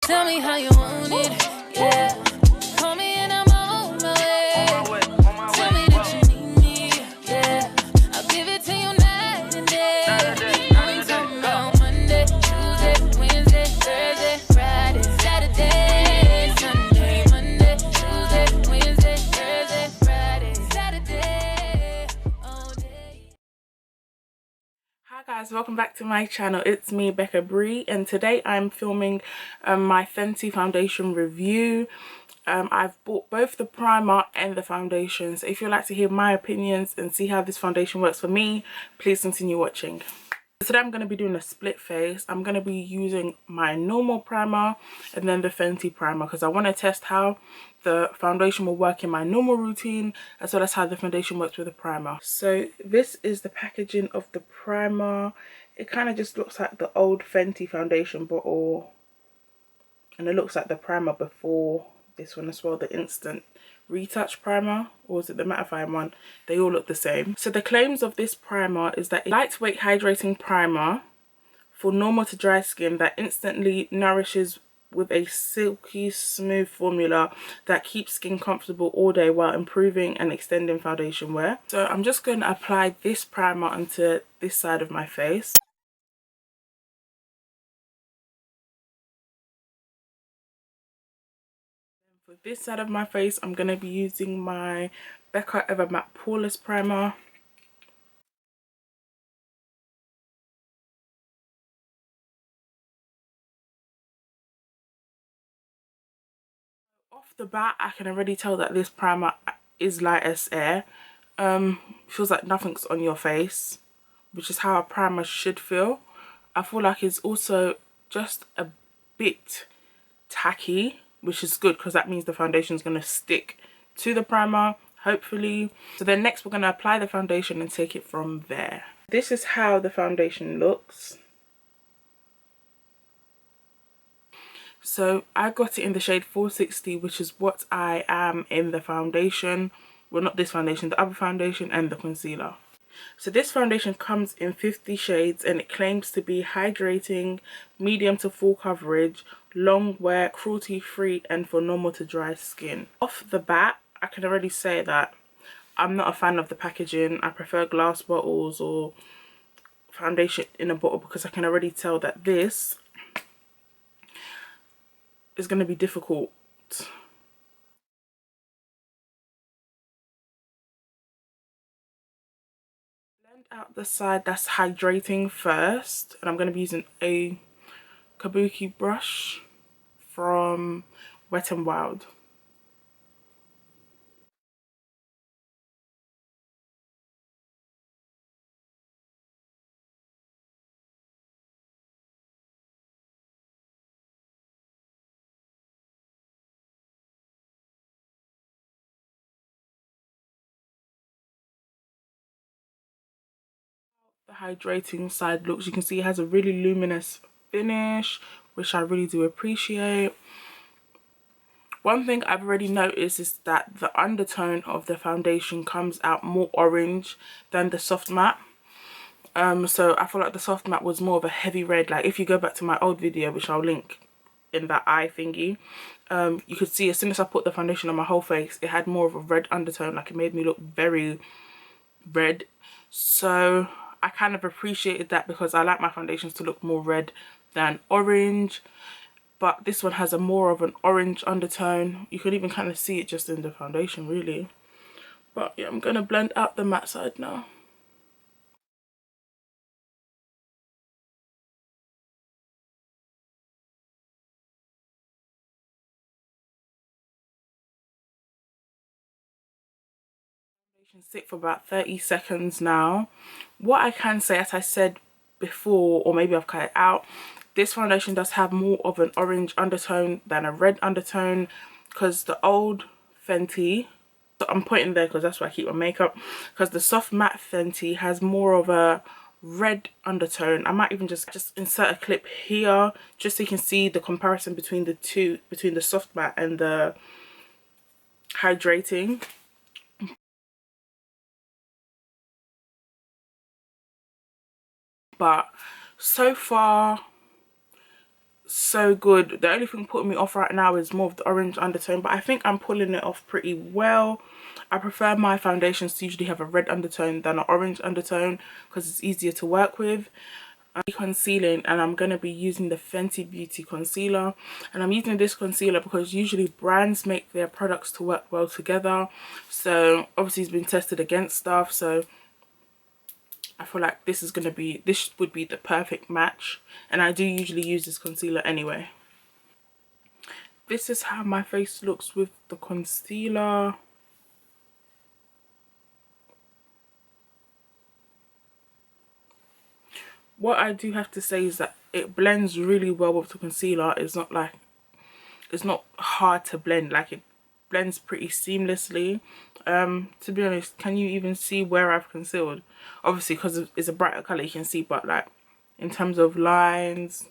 Tell me how you want it, yeah. Call me and I'm on my way. Tell me that you need me, yeah. I'll give it to you night and day. We talking about Monday, Tuesday, Wednesday, Thursday, Friday, Saturday, Sunday, Monday, Tuesday, Wednesday, Thursday, Friday, Saturday, all day. Hi guys, welcome back to my channel. It's me, Becca Bree, and today I'm filming my Fenty foundation review. I've bought both the primer and the foundation, so if you'd like to hear my opinions and see how this foundation works for me, please continue watching. Today I'm going to be doing a split face. I'm going to be using my normal primer and then the Fenty primer because I want to test how the foundation will work in my normal routine as well as how the foundation works with the primer. So this is the packaging of the primer. It kind of just looks like the old Fenty foundation bottle, and it looks like the primer before this one as well, the instant retouch primer, or is it the mattifying one? They all look the same. So the claims of this primer is that lightweight hydrating primer for normal to dry skin that instantly nourishes with a silky smooth formula that keeps skin comfortable all day while improving and extending foundation wear. So I'm just going to apply this primer onto this side of my face. For this side of my face, I'm going to be using my Becca Ever Matte Poreless Primer. Off the bat, I can already tell that this primer is light as air. Feels like nothing's on your face, which is how a primer should feel. I feel like it's also just a bit tacky, which is good because that means the foundation is going to stick to the primer, hopefully. So then next we're going to apply the foundation and take it from there. This is how the foundation looks. So I got it in the shade 460, which is what I am in the foundation. Well, not this foundation, the other foundation and the concealer. So this foundation comes in 50 shades and it claims to be hydrating, medium to full coverage, long wear, cruelty free, and for normal to dry skin. Off the bat, I can already say that I'm not a fan of the packaging. I prefer glass bottles or foundation in a bottle because I can already tell that this is going to be difficult. Blend out the side that's hydrating first, and I'm going to be using a kabuki brush from Wet n Wild. The hydrating side looks, you can see it has a really luminous finish, which I really do appreciate. One thing I've already noticed is that the undertone of the foundation comes out more orange than the soft matte. So I feel like the soft matte was more of a heavy red. Like if you go back to my old video, which I'll link in that eye thingy, you could see as soon as I put the foundation on my whole face, it had more of a red undertone. Like it made me look very red. So I kind of appreciated that because I like my foundations to look more red than orange. But this one has a more of an orange undertone. You can even kind of see it just in the foundation, really. But yeah, I'm going to blend out the matte side now. Sit for about 30 seconds now. What I can say, as I said before, or maybe I've cut it out, this foundation does have more of an orange undertone than a red undertone, because the old Fenty, so I'm pointing there because that's where I keep my makeup, because the soft matte Fenty has more of a red undertone. I might even just insert a clip here just so you can see the comparison between the two, between the soft matte and the hydrating. But so far so good. The only thing putting me off right now is more of the orange undertone, but I think I'm pulling it off pretty well. I prefer my foundations to usually have a red undertone than an orange undertone because it's easier to work with. I'm concealing, and I'm going to be using the Fenty Beauty concealer, and I'm using this concealer because usually brands make their products to work well together. So obviously it's been tested against stuff, so I feel like this would be the perfect match, and I do usually use this concealer anyway. This is how my face looks with the concealer. What I do have to say is that it blends really well with the concealer. It's not hard to blend, like it blends pretty seamlessly. To be honest, can you even see where I've concealed? Obviously because it's a brighter color you can see, but like in terms of lines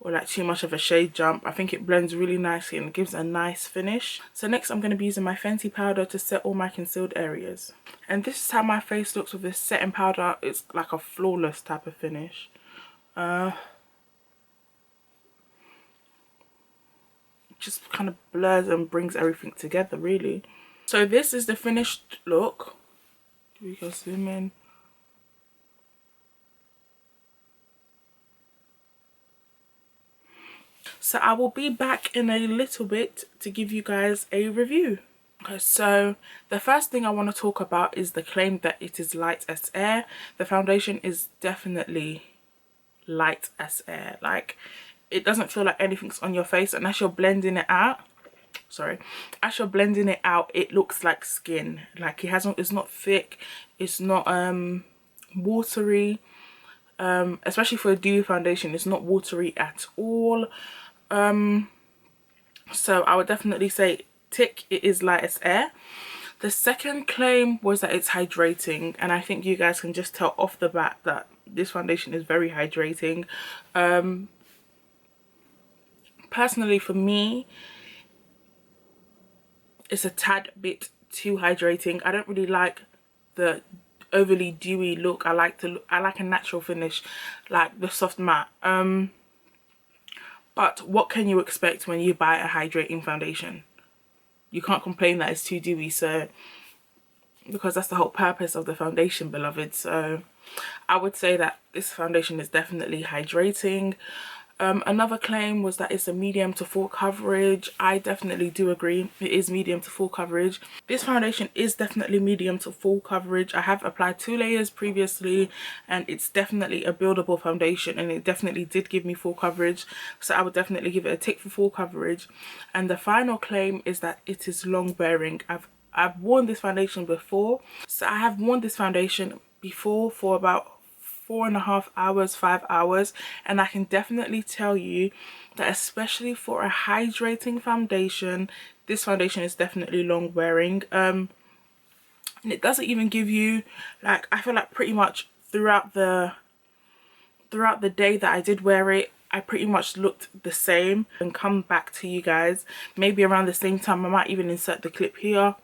or like too much of a shade jump, I think it blends really nicely and gives a nice finish. So next I'm going to be using my Fenty powder to set all my concealed areas, and this is how my face looks with this setting powder. It's like a flawless type of finish. Just kind of blurs and brings everything together really. So this is the finished look. We can zoom in. So I will be back in a little bit to give you guys a review. Okay, so the first thing I want to talk about is the claim that it is light as air. The foundation is definitely light as air. Like, it doesn't feel like anything's on your face, and as you're blending it out, it looks like skin. Like it's not thick, it's not watery. Especially for a dewy foundation, it's not watery at all. So I would definitely say tick, it is light as air. The second claim was that it's hydrating, and I think you guys can just tell off the bat that this foundation is very hydrating. Personally for me, it's a tad bit too hydrating. I don't really like the overly dewy look. I like a natural finish, like the soft matte. But what can you expect when you buy a hydrating foundation? You can't complain that it's too dewy, so because that's the whole purpose of the foundation, beloved. So I would say that this foundation is definitely hydrating. Another claim was that it's a medium to full coverage. I definitely do agree, it is medium to full coverage. This foundation is definitely medium to full coverage. I have applied 2 layers previously, and it's definitely a buildable foundation, and it definitely did give me full coverage, so I would definitely give it a tick for full coverage. And the final claim is that it is long wearing. I've worn this foundation before, so I have worn this foundation before for about 4.5 hours, 5 hours, and I can definitely tell you that especially for a hydrating foundation, this foundation is definitely long wearing. And it doesn't even give you, like, I feel like pretty much throughout the day that I did wear it, I pretty much looked the same. And come back to you guys maybe around the same time. I might even insert the clip here.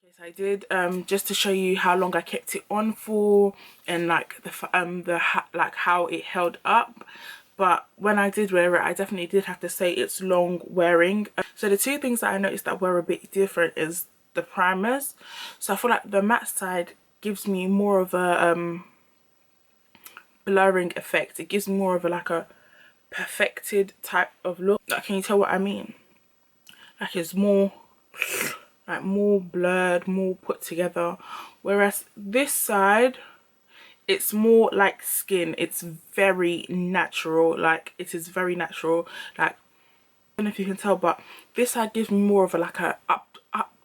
Yes, I did, just to show you how long I kept it on for, and like like how it held up. But when I did wear it, I definitely did have to say it's long wearing. So the two things that I noticed that were a bit different is the primers. So I feel like the matte side gives me more of a blurring effect. It gives me more of a like a perfected type of look. Like, can you tell what I mean? Like, it's more like more blurred, more put together, whereas this side, it's more like skin. It's very natural. Like, it is very natural. Like, I don't know if you can tell, but this side gives me more of a like a up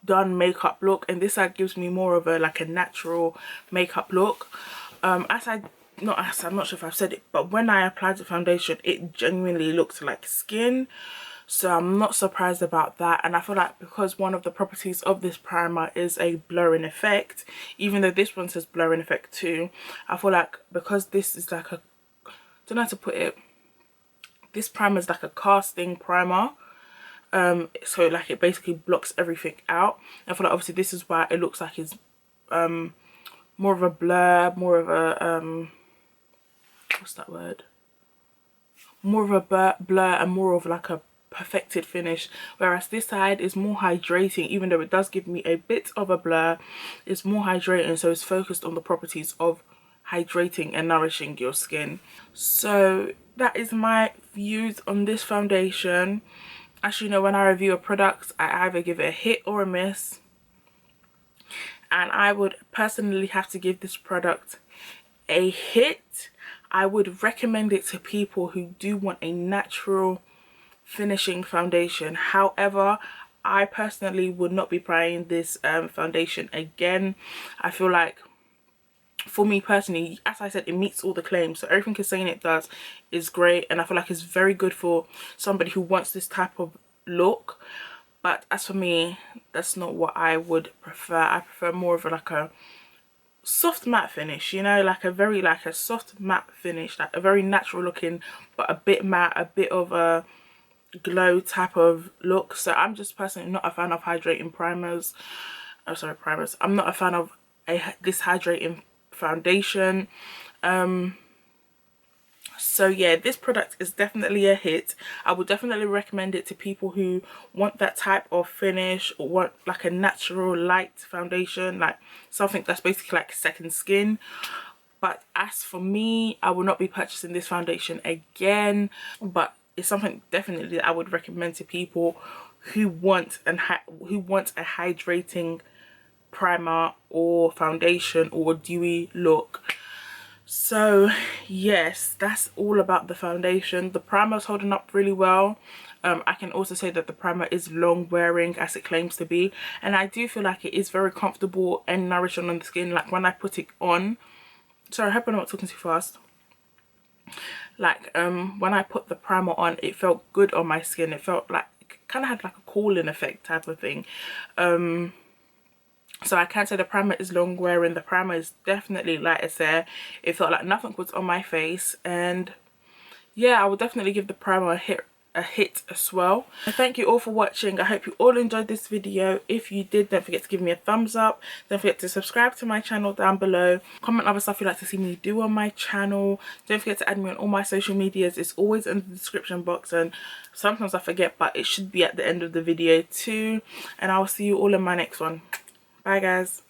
done makeup look, and this side gives me more of a like a natural makeup look. I'm not sure if I've said it, but when I applied the foundation, it genuinely looked like skin. So I'm not surprised about that. And I feel like because one of the properties of this primer is a blurring effect, even though this one says blurring effect too, I feel like because this is like a, I don't know how to put it, this primer is like a casting primer. So like it basically blocks everything out. I feel like obviously this is why it looks like it's a blur, more of a what's that word, more of a blur and more of like a perfected finish, whereas this side is more hydrating. Even though it does give me a bit of a blur, it's more hydrating, so it's focused on the properties of hydrating and nourishing your skin. So that is my views on this foundation. As you know, when I review a product, I either give it a hit or a miss, and I would personally have to give this product a hit. I would recommend it to people who do want a natural finishing foundation. However, I personally would not be buying this foundation again. I feel like, for me personally, as I said, it meets all the claims, so everything it's saying it does is great, and I feel like it's very good for somebody who wants this type of look. But as for me, that's not what I would prefer. I prefer more of like a soft matte finish, you know, like a soft matte finish, like a very natural looking but a bit matte, a bit of a glow type of look. So I'm just personally not a fan of hydrating primers. Oh, sorry, primers. I'm not a fan of this hydrating foundation. So yeah, this product is definitely a hit. I would definitely recommend it to people who want that type of finish, or want like a natural light foundation, like something that's basically like second skin. But as for me, I will not be purchasing this foundation again, but it's something definitely that I would recommend to people who want a hydrating primer or foundation or dewy look. So yes, that's all about the foundation. The primer is holding up really well. I can also say that the primer is long wearing, as it claims to be, and I do feel like it is very comfortable and nourishing on the skin. Like when I put it on, sorry, I hope I'm not talking too fast. Like when I put the primer on, it felt good on my skin. It felt like, kind of had like a cooling effect type of thing. So I can say the primer is long wearing. The primer is definitely, like I said, it felt like nothing was on my face. And yeah, I would definitely give the primer a hit as well. Thank you all for watching. I hope you all enjoyed this video. If you did, don't forget to give me a thumbs up. Don't forget to subscribe to my channel down below. Comment other stuff you'd like to see me do on my channel. Don't forget to add me on all my social medias. It's always in the description box, and sometimes I forget, but it should be at the end of the video too. And I will see you all in my next one. Bye guys.